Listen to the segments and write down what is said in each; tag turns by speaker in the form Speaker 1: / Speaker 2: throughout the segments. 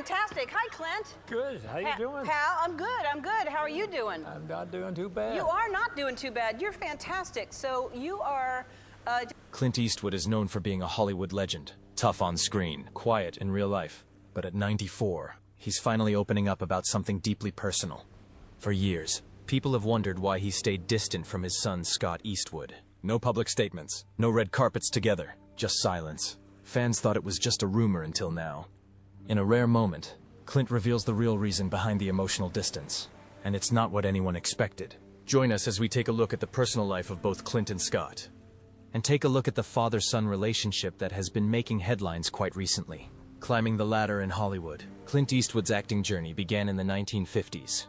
Speaker 1: fantastic. Hi, Clint.
Speaker 2: Good. How you doing?
Speaker 1: Pal, I'm good. I'm good. How are you doing?
Speaker 2: I'm not doing too bad.
Speaker 1: You are not doing too bad. You're fantastic. So you are...
Speaker 3: Clint Eastwood is known for being a Hollywood legend. Tough on screen, quiet in real life. But at 94, he's finally opening up about something deeply personal. For years, people have wondered why he stayed distant from his son, Scott Eastwood. No public statements, no red carpets together, just silence. Fans thought it was just a rumor until now. In a rare moment, Clint reveals the real reason behind the emotional distance. And it's not what anyone expected. Join us as we take a look at the personal life of both Clint and Scott. And take a look at the father-son relationship that has been making headlines quite recently. Climbing the ladder in Hollywood, Clint Eastwood's acting journey began in the 1950s.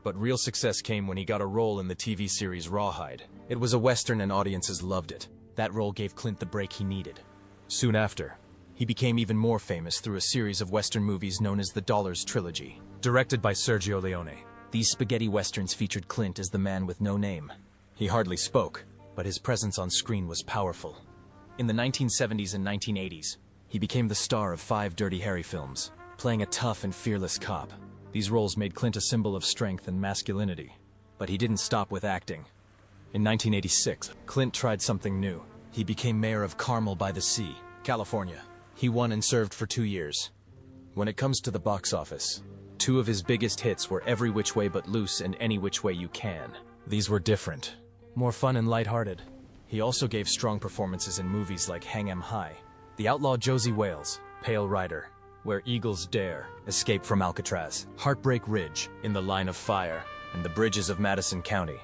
Speaker 3: But real success came when he got a role in the TV series Rawhide. It was a Western and audiences loved it. That role gave Clint the break he needed. Soon after, he became even more famous through a series of Western movies known as the Dollars Trilogy, directed by Sergio Leone. These spaghetti westerns featured Clint as the man with no name. He hardly spoke, but his presence on screen was powerful. In the 1970s and 1980s, he became the star of 5 Dirty Harry films, playing a tough and fearless cop. These roles made Clint a symbol of strength and masculinity. But he didn't stop with acting. In 1986, Clint tried something new. He became mayor of Carmel by the Sea, California. He won and served for 2 years. When it comes to the box office, 2 of his biggest hits were Every Which Way But Loose and Any Which Way You Can. These were different, more fun and lighthearted. He also gave strong performances in movies like Hang 'Em High, The Outlaw Josie Wales, Pale Rider, Where Eagles Dare, Escape from Alcatraz, Heartbreak Ridge, In the Line of Fire, and The Bridges of Madison County.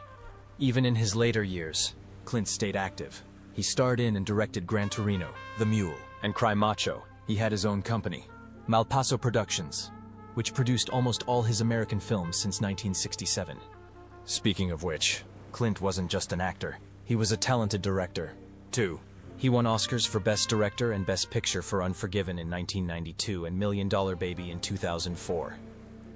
Speaker 3: Even in his later years, Clint stayed active. He starred in and directed Gran Torino, The Mule, and Cry Macho. He had his own company, Malpaso Productions, which produced almost all his American films since 1967. Speaking of which, Clint wasn't just an actor. He was a talented director, too. He won Oscars for Best Director and Best Picture for Unforgiven in 1992 and $1 Million Baby in 2004.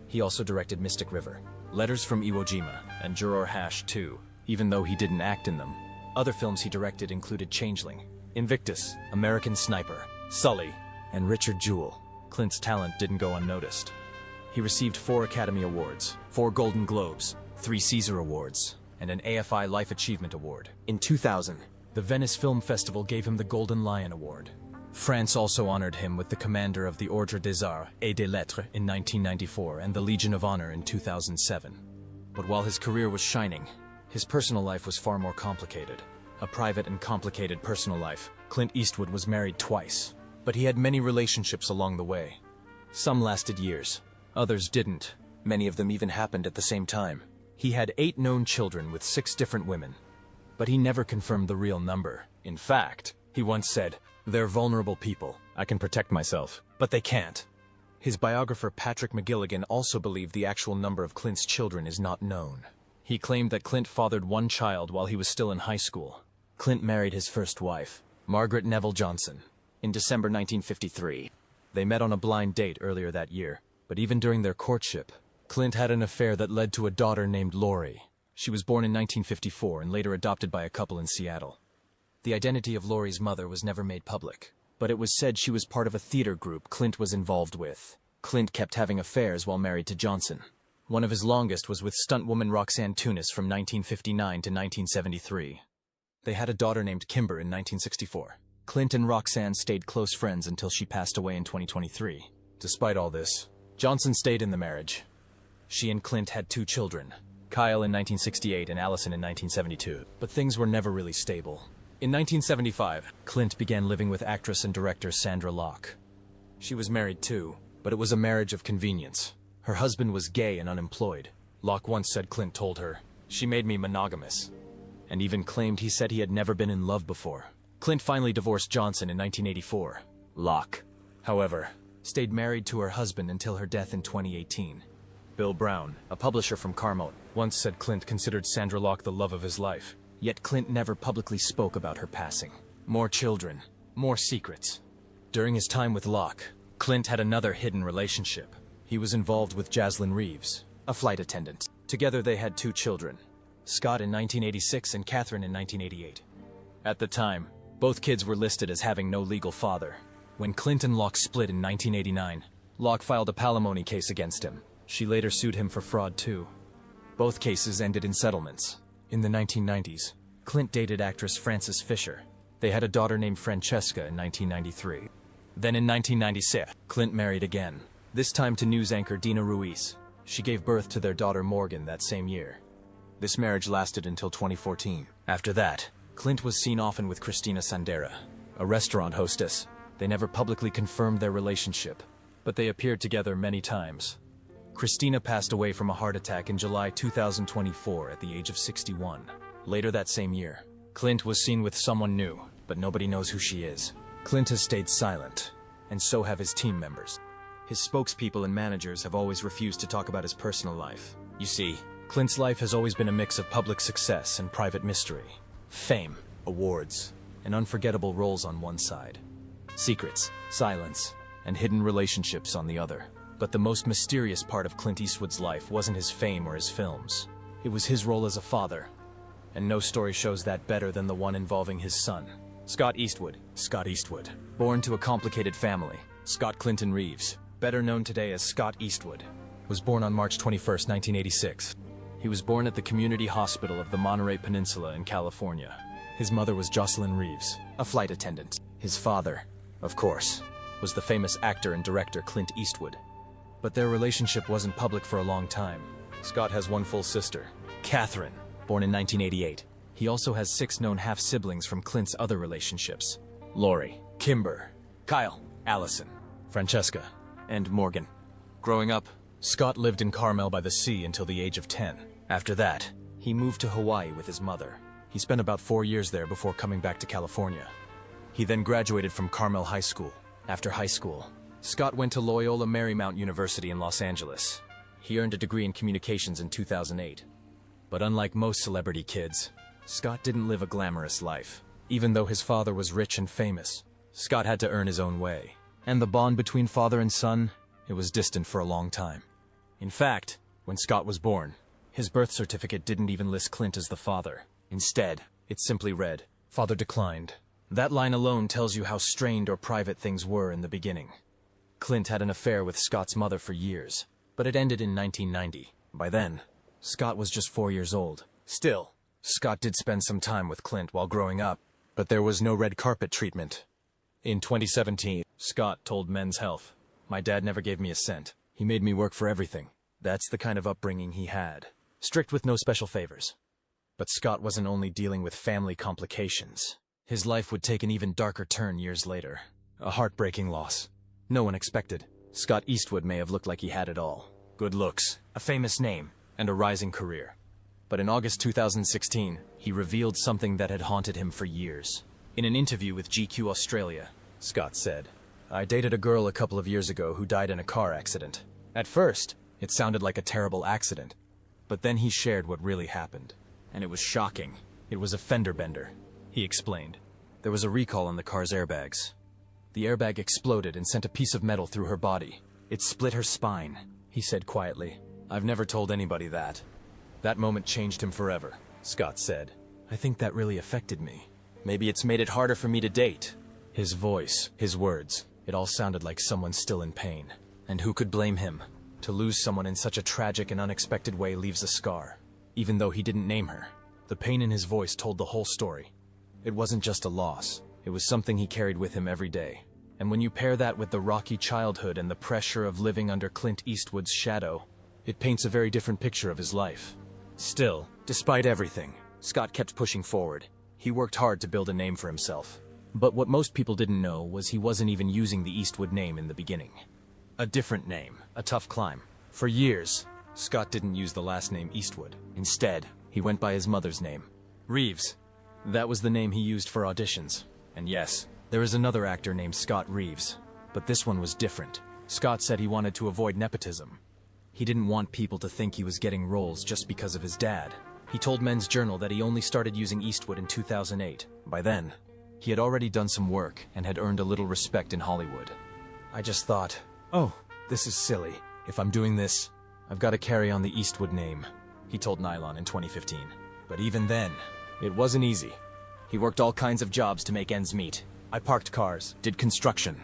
Speaker 3: He also directed Mystic River, Letters from Iwo Jima, and Juror Hash 2, even though he didn't act in them. Other films he directed included Changeling, Invictus, American Sniper, Sully, and Richard Jewell. Clint's talent didn't go unnoticed. He received 4 Academy Awards, 4 Golden Globes, 3 Caesar Awards, and an AFI Life Achievement Award. In 2000, the Venice Film Festival gave him the Golden Lion Award. France also honored him with the Commander of the Ordre des Arts et des Lettres in 1994 and the Legion of Honor in 2007. But while his career was shining, his personal life was far more complicated. A private and complicated personal life. Clint Eastwood was married twice, but he had many relationships along the way. Some lasted years, others didn't. Many of them even happened at the same time. He had 8 known children with 6 different women, but he never confirmed the real number. In fact, he once said, "They're vulnerable people. I can protect myself, but they can't." His biographer Patrick McGilligan also believed the actual number of Clint's children is not known. He claimed that Clint fathered 1 child while he was still in high school. Clint married his first wife, Margaret Neville Johnson, in December 1953. They met on a blind date earlier that year, but even during their courtship, Clint had an affair that led to a daughter named Lori. She was born in 1954 and later adopted by a couple in Seattle. The identity of Lori's mother was never made public, but it was said she was part of a theater group Clint was involved with. Clint kept having affairs while married to Johnson. One of his longest was with stuntwoman Roxanne Tunis from 1959 to 1973. They had a daughter named Kimber in 1964. Clint and Roxanne stayed close friends until she passed away in 2023. Despite all this, Johnson stayed in the marriage. She and Clint had 2 children, Kyle in 1968 and Allison in 1972. But things were never really stable. In 1975, Clint began living with actress and director Sandra Locke. She was married too, but it was a marriage of convenience. Her husband was gay and unemployed. Locke once said Clint told her, "She made me monogamous," and even claimed he said he had never been in love before. Clint finally divorced Johnson in 1984. Locke, however, stayed married to her husband until her death in 2018. Bill Brown, a publisher from Carmel, once said Clint considered Sandra Locke the love of his life. Yet Clint never publicly spoke about her passing. More children, more secrets. During his time with Locke, Clint had another hidden relationship. He was involved with Jaslyn Reeves, a flight attendant. Together they had 2 children, Scott in 1986 and Catherine in 1988. At the time, both kids were listed as having no legal father. When Clint and Locke split in 1989, Locke filed a palimony case against him. She later sued him for fraud too. Both cases ended in settlements. In the 1990s, Clint dated actress Frances Fisher. They had a daughter named Francesca in 1993. Then in 1996, Clint married again, this time to news anchor Dina Ruiz. She gave birth to their daughter Morgan that same year. This marriage lasted until 2014. After that, Clint was seen often with Christina Sandera, a restaurant hostess. They never publicly confirmed their relationship, but they appeared together many times. Christina passed away from a heart attack in July 2024 at the age of 61. Later that same year, Clint was seen with someone new, but nobody knows who she is. Clint has stayed silent, and so have his team members. His spokespeople and managers have always refused to talk about his personal life. You see, Clint's life has always been a mix of public success and private mystery. Fame, awards, and unforgettable roles on one side. Secrets, silence, and hidden relationships on the other. But the most mysterious part of Clint Eastwood's life wasn't his fame or his films. It was his role as a father. And no story shows that better than the one involving his son, Scott Eastwood. Scott Eastwood, born to a complicated family. Scott Clinton Reeves, better known today as Scott Eastwood, was born on March 21, 1986. He was born at the Community Hospital of the Monterey Peninsula in California. His mother was Jocelyn Reeves, a flight attendant. His father, of course, was the famous actor and director Clint Eastwood. But their relationship wasn't public for a long time. Scott has one full sister, Catherine, born in 1988. He also has 6 known half-siblings from Clint's other relationships: Lori, Kimber, Kyle, Allison, Francesca, and Morgan. Growing up, Scott lived in Carmel by the sea until the age of 10. After that, he moved to Hawaii with his mother. He spent about 4 years there before coming back to California. He then graduated from Carmel High School. After high school, Scott went to Loyola Marymount University in Los Angeles. He earned a degree in communications in 2008. But unlike most celebrity kids, Scott didn't live a glamorous life. Even though his father was rich and famous, Scott had to earn his own way. And the bond between father and son, it was distant for a long time. In fact, when Scott was born, his birth certificate didn't even list Clint as the father. Instead, it simply read, "Father declined." That line alone tells you how strained or private things were in the beginning. Clint had an affair with Scott's mother for years, but it ended in 1990. By then, Scott was just 4 years old. Still, Scott did spend some time with Clint while growing up, but there was no red carpet treatment. In 2017, Scott told Men's Health, "My dad never gave me a cent. He made me work for everything." That's the kind of upbringing he had. Strict with no special favors. But Scott wasn't only dealing with family complications. His life would take an even darker turn years later. A heartbreaking loss. No one expected. Scott Eastwood may have looked like he had it all. Good looks, a famous name, and a rising career. But in August 2016, he revealed something that had haunted him for years. In an interview with GQ Australia, Scott said, "I dated a girl a couple of years ago who died in a car accident. At first, it sounded like a terrible accident. But then he shared what really happened. And it was shocking. It was a fender bender," he explained. There was a recall on the car's airbags. The airbag exploded and sent a piece of metal through her body. It split her spine, he said quietly. "I've never told anybody that." That moment changed him forever, Scott said. "I think that really affected me. Maybe it's made it harder for me to date." His voice, his words, it all sounded like someone still in pain. And who could blame him? To lose someone in such a tragic and unexpected way leaves a scar. Even though he didn't name her, the pain in his voice told the whole story. It wasn't just a loss. It was something he carried with him every day. And when you pair that with the rocky childhood and the pressure of living under Clint Eastwood's shadow, it paints a very different picture of his life. Still, despite everything, Scott kept pushing forward. He worked hard to build a name for himself. But what most people didn't know was he wasn't even using the Eastwood name in the beginning. A different name, a tough climb. For years, Scott didn't use the last name Eastwood. Instead, he went by his mother's name, Reeves. That was the name he used for auditions. And yes, there is another actor named Scott Reeves, but this one was different. Scott said he wanted to avoid nepotism. He didn't want people to think he was getting roles just because of his dad. He told Men's Journal that he only started using Eastwood in 2008. By then, he had already done some work and had earned a little respect in Hollywood. "I just thought, oh, this is silly. If I'm doing this, I've got to carry on the Eastwood name," he told Nylon in 2015. But even then, it wasn't easy. He worked all kinds of jobs to make ends meet. "I parked cars, did construction,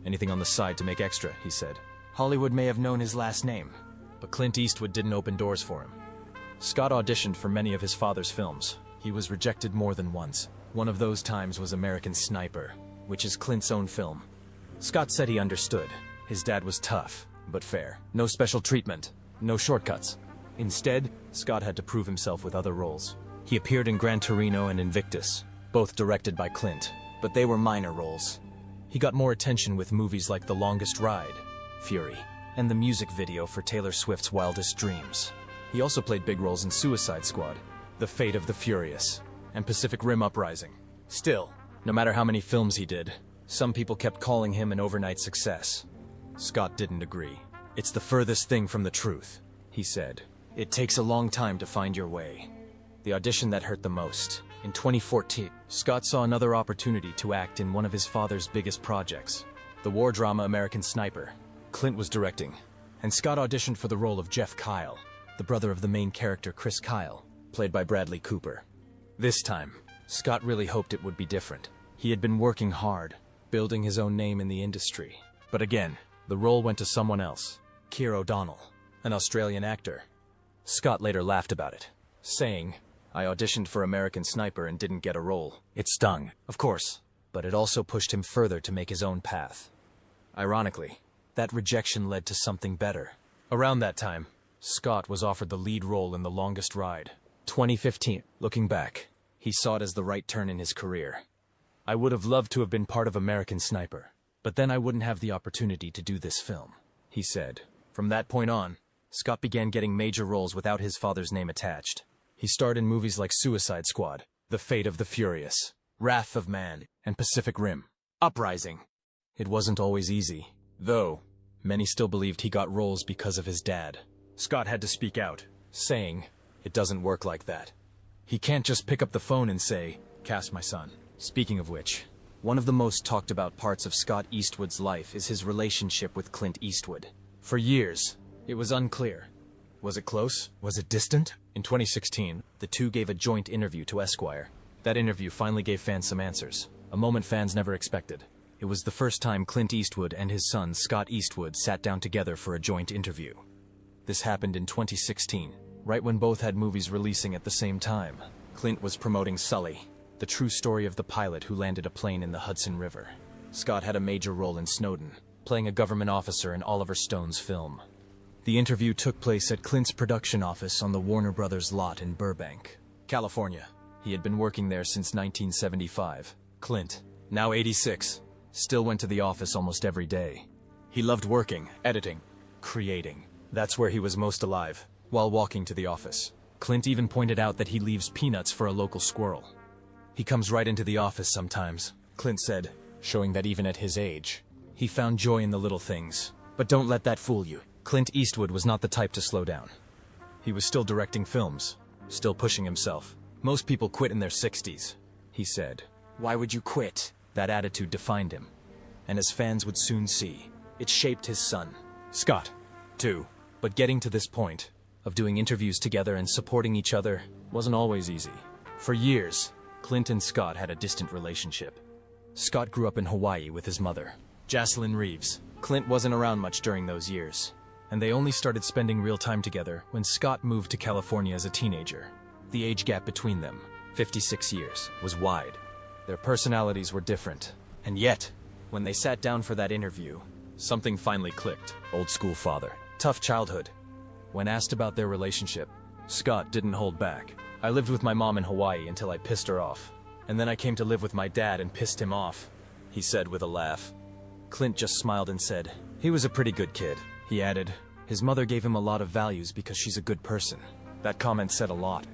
Speaker 3: anything on the side to make extra," he said. Hollywood may have known his last name, but Clint Eastwood didn't open doors for him. Scott auditioned for many of his father's films. He was rejected more than once. One of those times was American Sniper, which is Clint's own film. Scott said he understood. His dad was tough, but fair. No special treatment, no shortcuts. Instead, Scott had to prove himself with other roles. He appeared in Gran Torino and Invictus, both directed by Clint, but they were minor roles. He got more attention with movies like The Longest Ride, Fury, and the music video for Taylor Swift's Wildest Dreams. He also played big roles in Suicide Squad, The Fate of the Furious, and Pacific Rim Uprising. Still, no matter how many films he did, some people kept calling him an overnight success. Scott didn't agree. "It's the furthest thing from the truth," he said. "It takes a long time to find your way." The audition that hurt the most. In 2014, Scott saw another opportunity to act in one of his father's biggest projects, the war drama American Sniper. Clint was directing, and Scott auditioned for the role of Jeff Kyle, the brother of the main character Chris Kyle, played by Bradley Cooper. This time, Scott really hoped it would be different. He had been working hard, building his own name in the industry. But again, the role went to someone else, Keir O'Donnell, an Australian actor. Scott later laughed about it, saying, "I auditioned for American Sniper and didn't get a role. It stung, of course, but it also pushed him further to make his own path." Ironically, that rejection led to something better. Around that time, Scott was offered the lead role in The Longest Ride. 2015. Looking back, he saw it as the right turn in his career. "I would have loved to have been part of American Sniper, but then I wouldn't have the opportunity to do this film," he said. From that point on, Scott began getting major roles without his father's name attached. He starred in movies like Suicide Squad, The Fate of the Furious, Wrath of Man, and Pacific Rim Uprising. It wasn't always easy, though. Many still believed he got roles because of his dad. Scott had to speak out, saying, "It doesn't work like that. He can't just pick up the phone and say, 'Cast my son.'" Speaking of which, one of the most talked about parts of Scott Eastwood's life is his relationship with Clint Eastwood. For years, it was unclear. Was it close? Was it distant? In 2016, the two gave a joint interview to Esquire. That interview finally gave fans some answers, a moment fans never expected. It was the first time Clint Eastwood and his son Scott Eastwood sat down together for a joint interview. This happened in 2016, right when both had movies releasing at the same time. Clint was promoting Sully, the true story of the pilot who landed a plane in the Hudson River. Scott had a major role in Snowden, playing a government officer in Oliver Stone's film. The interview took place at Clint's production office on the Warner Brothers lot in Burbank, California. He had been working there since 1975. Clint, now 86, still went to the office almost every day. He loved working, editing, creating. That's where he was most alive, while walking to the office. Clint even pointed out that he leaves peanuts for a local squirrel. "He comes right into the office sometimes," Clint said, showing that even at his age, he found joy in the little things. But don't let that fool you. Clint Eastwood was not the type to slow down. He was still directing films, still pushing himself. "Most people quit in their 60s, he said. "Why would you quit?" That attitude defined him. And as fans would soon see, it shaped his son, Scott, too. But getting to this point, of doing interviews together and supporting each other, wasn't always easy. For years, Clint and Scott had a distant relationship. Scott grew up in Hawaii with his mother, Jocelyn Reeves. Clint wasn't around much during those years, and they only started spending real time together when Scott moved to California as a teenager. The age gap between them, 56 years, was wide. Their personalities were different, and yet, when they sat down for that interview, something finally clicked. Old school father, tough childhood. When asked about their relationship, Scott didn't hold back. "I lived with my mom in Hawaii until I pissed her off, and then I came to live with my dad and pissed him off," he said with a laugh. Clint just smiled and said, "He was a pretty good kid." He added, "His mother gave him a lot of values because she's a good person." That comment said a lot.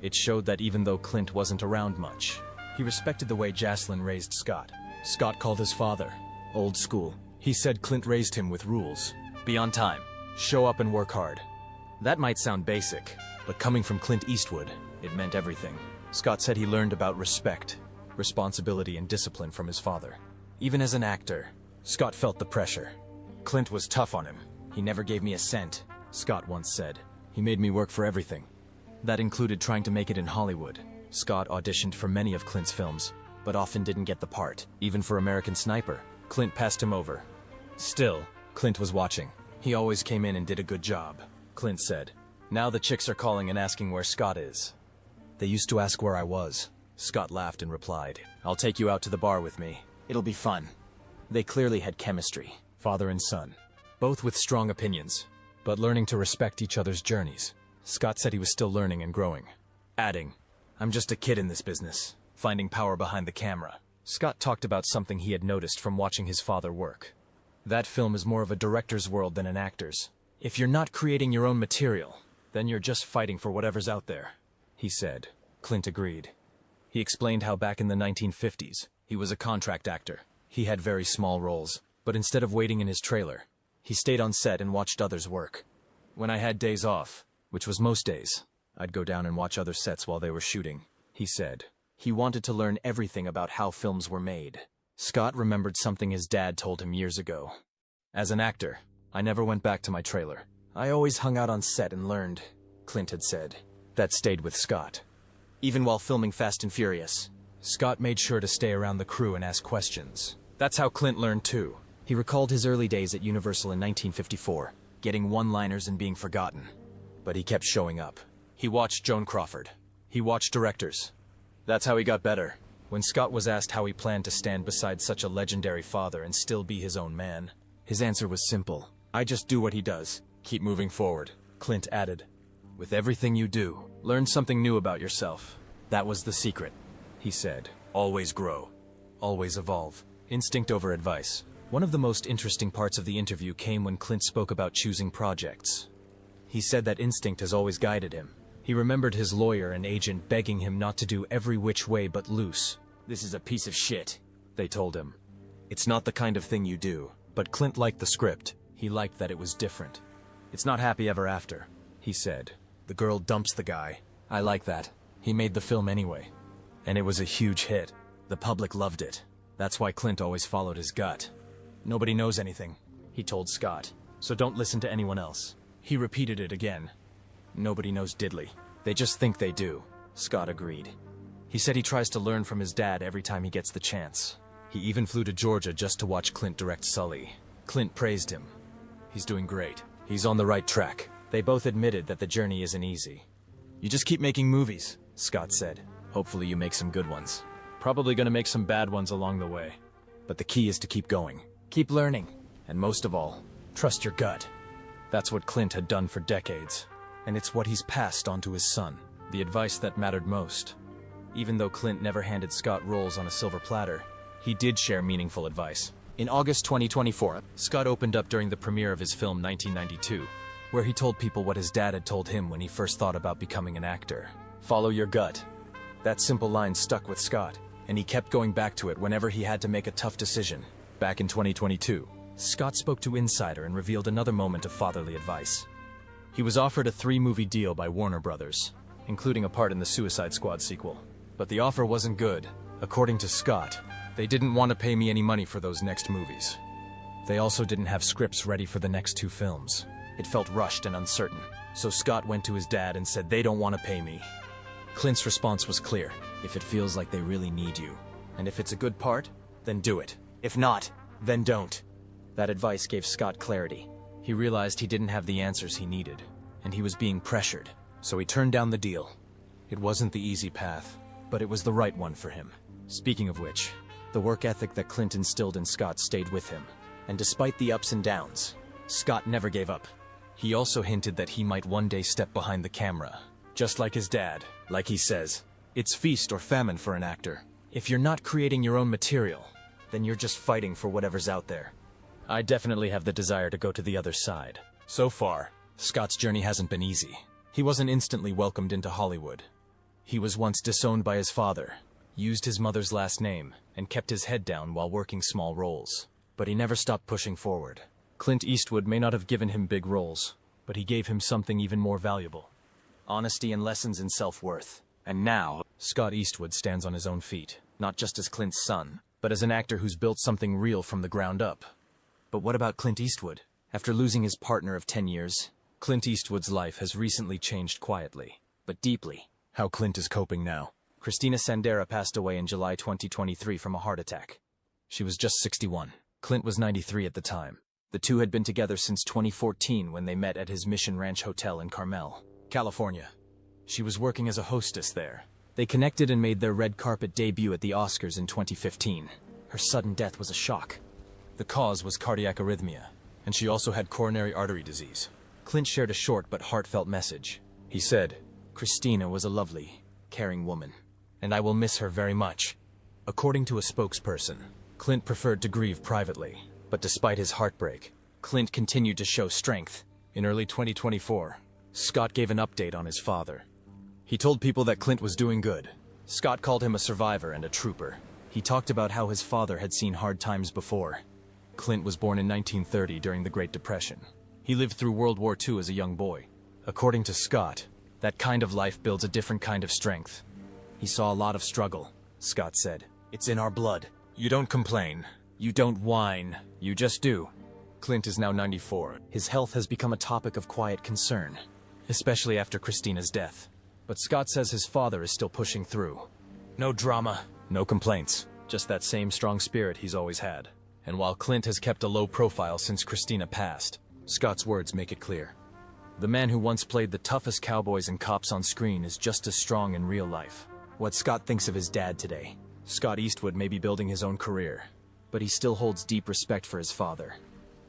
Speaker 3: It showed that even though Clint wasn't around much, he respected the way Jocelyn raised Scott. Scott called his father old school. He said Clint raised him with rules. Be on time, show up and work hard. That might sound basic, but coming from Clint Eastwood, it meant everything. Scott said he learned about respect, responsibility, and discipline from his father. Even as an actor, Scott felt the pressure. "Clint was tough on him. He never gave me a cent," Scott once said. "He made me work for everything." That included trying to make it in Hollywood. Scott auditioned for many of Clint's films, but often didn't get the part. Even for American Sniper, Clint passed him over. Still, Clint was watching. He always came in and did a good job, Clint said. Now the chicks are calling and asking where Scott is. They used to ask where I was. Scott laughed and replied, "I'll take you out to the bar with me. It'll be fun." They clearly had chemistry, father and son, both with strong opinions, but learning to respect each other's journeys. Scott said he was still learning and growing, adding, "I'm just a kid in this business, finding power behind the camera." Scott talked about something he had noticed from watching his father work. That film is more of a director's world than an actor's. If you're not creating your own material, then you're just fighting for whatever's out there, he said. Clint agreed. He explained how back in the 1950s, he was a contract actor. He had very small roles, but instead of waiting in his trailer, he stayed on set and watched others work. When I had days off, which was most days, I'd go down and watch other sets while they were shooting, he said. He wanted to learn everything about how films were made. Scott remembered something his dad told him years ago. As an actor, I never went back to my trailer. I always hung out on set and learned, Clint had said. That stayed with Scott. Even while filming Fast and Furious, Scott made sure to stay around the crew and ask questions. That's how Clint learned too. He recalled his early days at Universal in 1954, getting one-liners and being forgotten. But he kept showing up. He watched Joan Crawford. He watched directors. That's how he got better. When Scott was asked how he planned to stand beside such a legendary father and still be his own man, his answer was simple. "I just do what he does. Keep moving forward," Clint added. "With everything you do, learn something new about yourself. That was the secret," he said. "Always grow. Always evolve. Instinct over advice." One of the most interesting parts of the interview came when Clint spoke about choosing projects. He said that instinct has always guided him. He remembered his lawyer and agent begging him not to do every which way but loose. "This is a piece of shit," they told him. "It's not the kind of thing you do." But Clint liked the script. He liked that it was different. "It's not happy ever after," he said. "The girl dumps the guy. I like that. He made the film anyway. And it was a huge hit. The public loved it. That's why Clint always followed his gut. Nobody knows anything," he told Scott, "so don't listen to anyone else." He repeated it again. "Nobody knows diddly. They just think they do," Scott agreed. He said he tries to learn from his dad every time he gets the chance. He even flew to Georgia just to watch Clint direct Sully. Clint praised him. "He's doing great. He's on the right track." They both admitted that the journey isn't easy. "You just keep making movies," Scott said. "Hopefully you make some good ones. Probably gonna make some bad ones along the way. But the key is to keep going. Keep learning. And most of all, trust your gut." That's what Clint had done for decades. And it's what he's passed on to his son. The advice that mattered most. Even though Clint never handed Scott roles on a silver platter, he did share meaningful advice. In August 2024, Scott opened up during the premiere of his film 1992, where he told people what his dad had told him when he first thought about becoming an actor. Follow your gut. That simple line stuck with Scott, and he kept going back to it whenever he had to make a tough decision. Back in 2022, Scott spoke to Insider and revealed another moment of fatherly advice. He was offered a 3-movie deal by Warner Brothers, including a part in the Suicide Squad sequel. But the offer wasn't good. According to Scott, they didn't want to pay me any money for those next movies. They also didn't have scripts ready for the next 2 films. It felt rushed and uncertain. So Scott went to his dad and said they don't want to pay me. Clint's response was clear. If it feels like they really need you, and if it's a good part, then do it. If not, then don't. That advice gave Scott clarity. He realized he didn't have the answers he needed, and he was being pressured, so he turned down the deal. It wasn't the easy path, but it was the right one for him. Speaking of which, the work ethic that Clint instilled in Scott stayed with him, and despite the ups and downs, Scott never gave up. He also hinted that he might one day step behind the camera, just like his dad. Like he says, it's feast or famine for an actor. If you're not creating your own material, then you're just fighting for whatever's out there. I definitely have the desire to go to the other side. So far, Scott's journey hasn't been easy. He wasn't instantly welcomed into Hollywood. He was once disowned by his father, used his mother's last name, and kept his head down while working small roles. But he never stopped pushing forward. Clint Eastwood may not have given him big roles, but he gave him something even more valuable. Honesty and lessons in self-worth. And now, Scott Eastwood stands on his own feet, not just as Clint's son, but as an actor who's built something real from the ground up. But what about Clint Eastwood? After losing his partner of 10 years, Clint Eastwood's life has recently changed quietly, but deeply. How Clint is coping now. Christina Sandera passed away in July 2023 from a heart attack. She was just 61. Clint was 93 at the time. The two had been together since 2014 when they met at his Mission Ranch Hotel in Carmel, California. She was working as a hostess there. They connected and made their red carpet debut at the Oscars in 2015. Her sudden death was a shock. The cause was cardiac arrhythmia, and she also had coronary artery disease. Clint shared a short but heartfelt message. He said, "Christina was a lovely, caring woman, and I will miss her very much." According to a spokesperson, Clint preferred to grieve privately, but despite his heartbreak, Clint continued to show strength. In early 2024, Scott gave an update on his father. He told people that Clint was doing good. Scott called him a survivor and a trooper. He talked about how his father had seen hard times before. Clint was born in 1930 during the Great Depression. He lived through World War II as a young boy. According to Scott, that kind of life builds a different kind of strength. He saw a lot of struggle, Scott said. "It's in our blood. You don't complain. You don't whine. You just do." Clint is now 94. His health has become a topic of quiet concern, especially after Christina's death. But Scott says his father is still pushing through. No drama, no complaints, just that same strong spirit he's always had. And while Clint has kept a low profile since Christina passed, Scott's words make it clear. The man who once played the toughest cowboys and cops on screen is just as strong in real life. What Scott thinks of his dad today. Scott Eastwood may be building his own career, but he still holds deep respect for his father.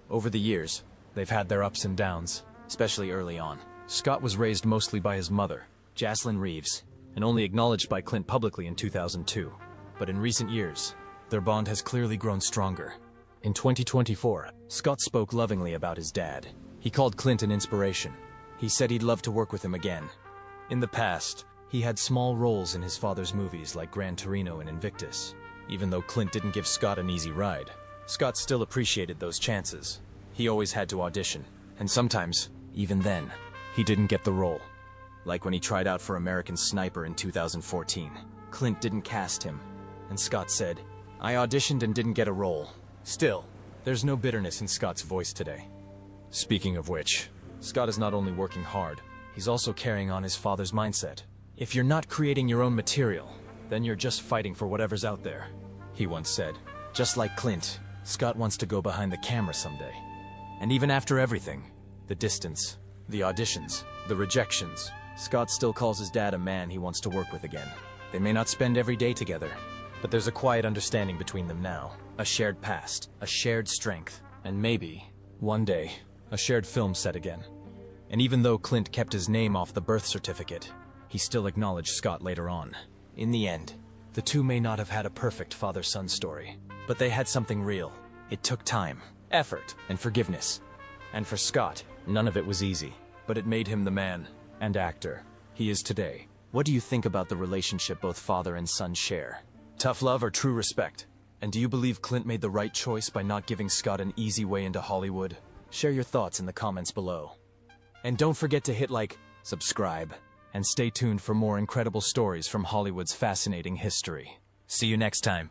Speaker 3: Over the years, they've had their ups and downs, especially early on. Scott was raised mostly by his mother, Jaslyn Reeves, and only acknowledged by Clint publicly in 2002. But in recent years, their bond has clearly grown stronger. In 2024, Scott spoke lovingly about his dad. He called Clint an inspiration. He said he'd love to work with him again. In the past, he had small roles in his father's movies like Gran Torino and Invictus. Even though Clint didn't give Scott an easy ride, Scott still appreciated those chances. He always had to audition, and sometimes, even then, he didn't get the role. Like when he tried out for American Sniper in 2014. Clint didn't cast him, and Scott said, "I auditioned and didn't get a role." Still, there's no bitterness in Scott's voice today. Speaking of which, Scott is not only working hard, he's also carrying on his father's mindset. "If you're not creating your own material, then you're just fighting for whatever's out there," he once said. Just like Clint, Scott wants to go behind the camera someday. And even after everything, the distance, the auditions, the rejections, Scott still calls his dad a man he wants to work with again. They may not spend every day together, but there's a quiet understanding between them now. A shared past, a shared strength, and maybe, one day, a shared film set again. And even though Clint kept his name off the birth certificate, he still acknowledged Scott later on. In the end, the two may not have had a perfect father-son story, but they had something real. It took time, effort, and forgiveness. And for Scott, none of it was easy, but it made him the man and actor he is today. What do you think about the relationship both father and son share? Tough love or true respect? And do you believe Clint made the right choice by not giving Scott an easy way into Hollywood? Share your thoughts in the comments below. And don't forget to hit like, subscribe, and stay tuned for more incredible stories from Hollywood's fascinating history. See you next time.